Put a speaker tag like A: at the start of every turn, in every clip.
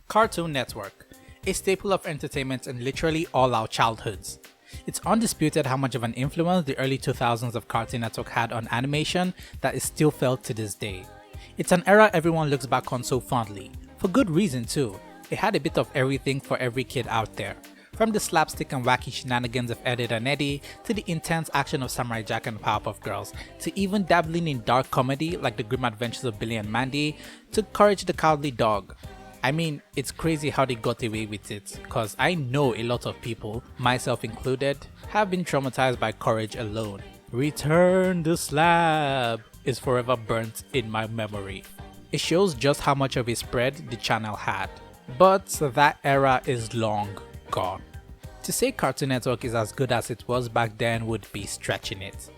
A: Cartoon Network, a staple of entertainment in literally all our childhoods. It's undisputed how much of an influence the early 2000s of Cartoon Network had on animation that is still felt to this day. It's an era everyone looks back on so fondly, for good reason too. It had a bit of everything for every kid out there. From the slapstick and wacky shenanigans of Ed, and Eddie, to the intense action of Samurai Jack and Powerpuff Girls, to even dabbling in dark comedy like The Grim Adventures of Billy and Mandy, to Courage the Cowardly Dog. I mean, it's crazy how they got away with it, cause I know a lot of people, myself included, have been traumatized by Courage alone. Return the Slab is forever burnt in my memory. It shows just how much of a spread the channel had. But that era is long gone. To say Cartoon Network is as good as it was back then would be stretching it.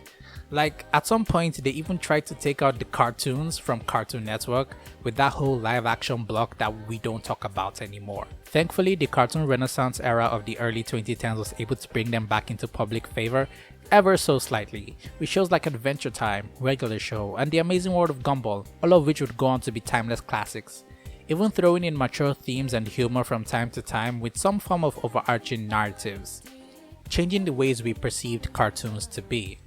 A: Like, at some point they even tried to take out the cartoons from Cartoon Network with that whole live action block that we don't talk about anymore. Thankfully, the cartoon renaissance era of the early 2010s was able to bring them back into public favor ever so slightly, with shows like Adventure Time, Regular Show, and The Amazing World of Gumball, all of which would go on to be timeless classics, even throwing in mature themes and humor from time to time with some form of overarching narratives, changing the ways we perceived cartoons to be.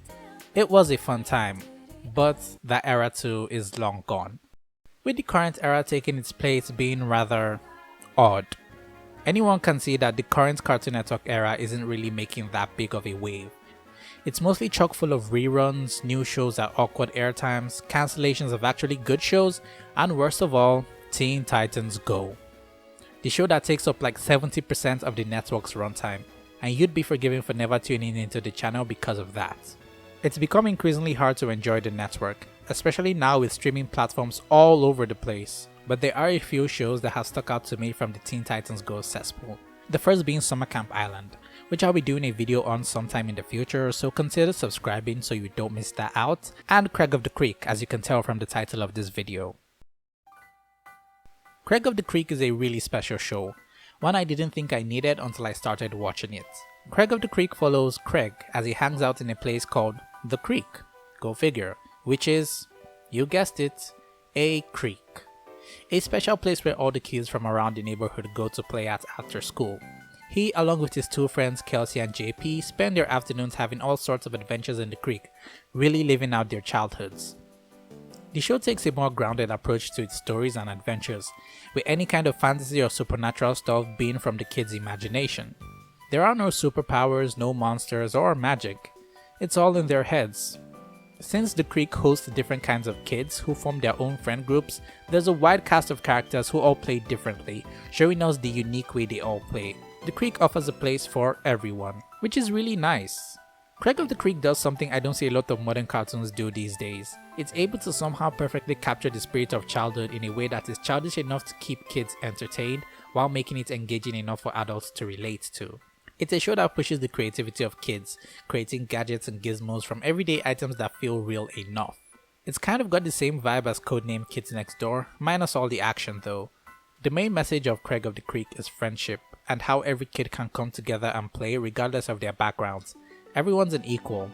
A: It was a fun time, but that era too is long gone, with the current era taking its place being rather odd. Anyone can see that the current Cartoon Network era isn't really making that big of a wave. It's mostly chock full of reruns, new shows at awkward airtimes, cancellations of actually good shows, and worst of all, Teen Titans Go, the show that takes up like 70% of the network's runtime, and you'd be forgiven for never tuning into the channel because of that. It's become increasingly hard to enjoy the network, especially now with streaming platforms all over the place, but there are a few shows that have stuck out to me from the Teen Titans Go cesspool. The first being Summer Camp Island, which I'll be doing a video on sometime in the future, so consider subscribing so you don't miss that out, and Craig of the Creek, as you can tell from the title of this video. Craig of the Creek is a really special show, one I didn't think I needed until I started watching it. Craig of the Creek follows Craig as he hangs out in a place called The Creek, go figure, which is, you guessed it, a creek. A special place where all the kids from around the neighborhood go to play at after school. He, along with his two friends Kelsey and JP, spend their afternoons having all sorts of adventures in the creek, really living out their childhoods. The show takes a more grounded approach to its stories and adventures, with any kind of fantasy or supernatural stuff being from the kids' imagination. There are no superpowers, no monsters, or magic. It's all in their heads. Since the creek hosts different kinds of kids who form their own friend groups, there's a wide cast of characters who all play differently, showing us the unique way they all play. The creek offers a place for everyone, which is really nice. Craig of the Creek does something I don't see a lot of modern cartoons do these days. It's able to somehow perfectly capture the spirit of childhood in a way that is childish enough to keep kids entertained while making it engaging enough for adults to relate to. It's a show that pushes the creativity of kids, creating gadgets and gizmos from everyday items that feel real enough. It's kind of got the same vibe as Codename Kids Next Door, minus all the action though. The main message of Craig of the Creek is friendship, and how every kid can come together and play regardless of their backgrounds. Everyone's an equal.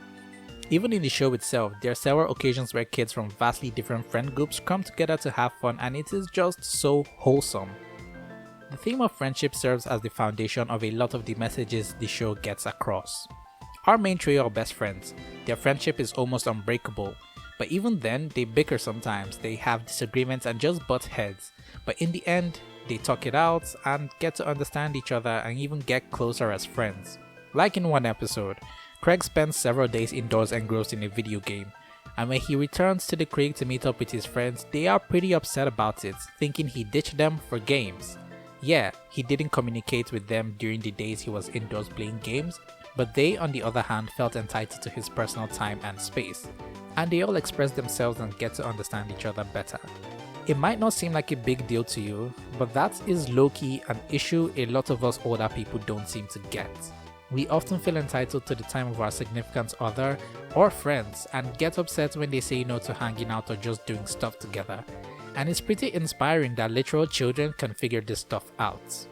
A: Even in the show itself, there are several occasions where kids from vastly different friend groups come together to have fun, and it is just so wholesome. The theme of friendship serves as the foundation of a lot of the messages the show gets across. Our main trio are best friends. Their friendship is almost unbreakable, but even then they bicker sometimes, they have disagreements and just butt heads, but in the end they talk it out and get to understand each other and even get closer as friends. Like in one episode, Craig spends several days indoors engrossed in a video game, and when he returns to the creek to meet up with his friends, they are pretty upset about it, thinking he ditched them for games. Yeah, he didn't communicate with them during the days he was indoors playing games, but they on the other hand felt entitled to his personal time and space, and they all express themselves and get to understand each other better. It might not seem like a big deal to you, but that is low-key an issue a lot of us older people don't seem to get. We often feel entitled to the time of our significant other or friends and get upset when they say no to hanging out or just doing stuff together. And it's pretty inspiring that literal children can figure this stuff out.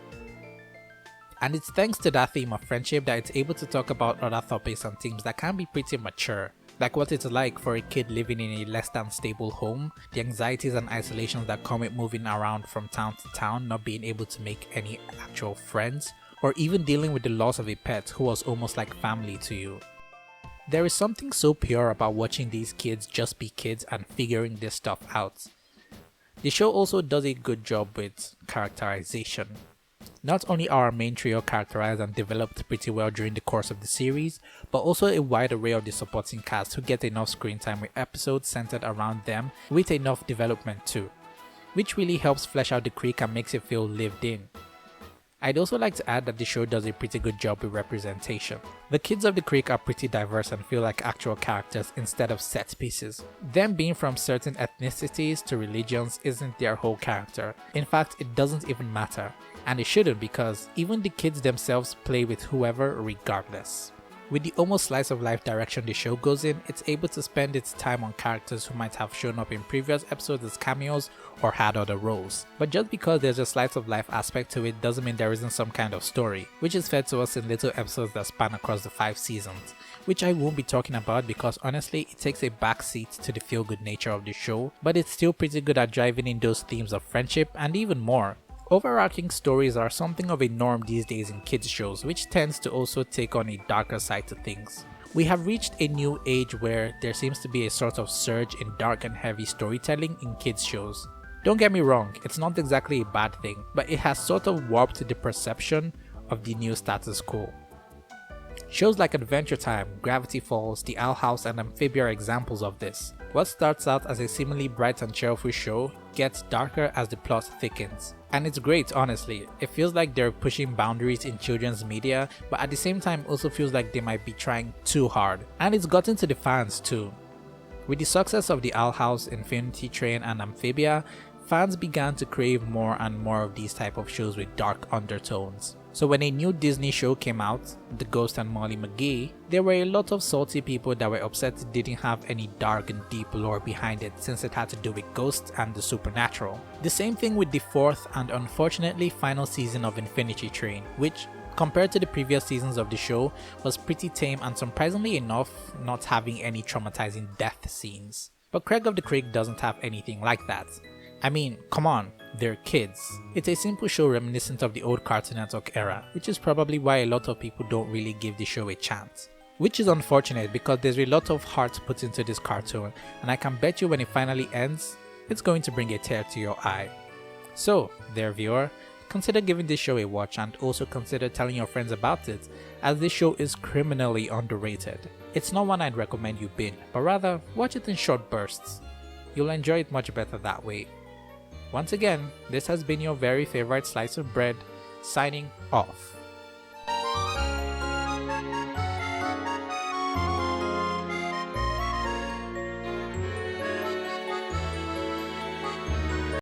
A: And it's thanks to that theme of friendship that it's able to talk about other topics and themes that can be pretty mature, like what it's like for a kid living in a less than stable home, the anxieties and isolations that come with moving around from town to town, not being able to make any actual friends, or even dealing with the loss of a pet who was almost like family to you. There is something so pure about watching these kids just be kids and figuring this stuff out. The show also does a good job with characterization. Not only are our main trio characterized and developed pretty well during the course of the series, but also a wide array of the supporting cast who get enough screen time with episodes centered around them with enough development too, which really helps flesh out the Creek and makes it feel lived in. I'd also like to add that the show does a pretty good job with representation. The kids of the Creek are pretty diverse and feel like actual characters instead of set pieces. Them being from certain ethnicities to religions isn't their whole character. In fact, it doesn't even matter. And it shouldn't, because even the kids themselves play with whoever regardless. With the almost slice of life direction the show goes in, it's able to spend its time on characters who might have shown up in previous episodes as cameos or had other roles. But just because there's a slice of life aspect to it doesn't mean there isn't some kind of story, which is fed to us in little episodes that span across the 5 seasons, which I won't be talking about because honestly it takes a backseat to the feel-good nature of the show, but it's still pretty good at driving in those themes of friendship and even more. Overarching stories are something of a norm these days in kids shows, which tends to also take on a darker side to things. We have reached a new age where there seems to be a sort of surge in dark and heavy storytelling in kids shows. Don't get me wrong, it's not exactly a bad thing, but it has sort of warped the perception of the new status quo. Shows like Adventure Time, Gravity Falls, The Owl House and Amphibia are examples of this. What starts out as a seemingly bright and cheerful show gets darker as the plot thickens. And it's great, honestly. It feels like they're pushing boundaries in children's media, but at the same time also feels like they might be trying too hard. And it's gotten to the fans too. With the success of The Owl House, Infinity Train and Amphibia, fans began to crave more and more of these type of shows with dark undertones. So when a new Disney show came out, The Ghost and Molly McGee, there were a lot of salty people that were upset it didn't have any dark and deep lore behind it since it had to do with ghosts and the supernatural. The same thing with the 4th and unfortunately final season of Infinity Train, which, compared to the previous seasons of the show, was pretty tame and surprisingly enough not having any traumatizing death scenes. But Craig of the Creek doesn't have anything like that. I mean, come on, they're kids. It's a simple show reminiscent of the old Cartoon Network era, which is probably why a lot of people don't really give the show a chance. Which is unfortunate because there's a lot of heart put into this cartoon, and I can bet you when it finally ends, it's going to bring a tear to your eye. So, dear viewer, consider giving this show a watch and also consider telling your friends about it, as this show is criminally underrated. It's not one I'd recommend you binge, but rather watch it in short bursts. You'll enjoy it much better that way. Once again, this has been your very favorite slice of bread, signing off.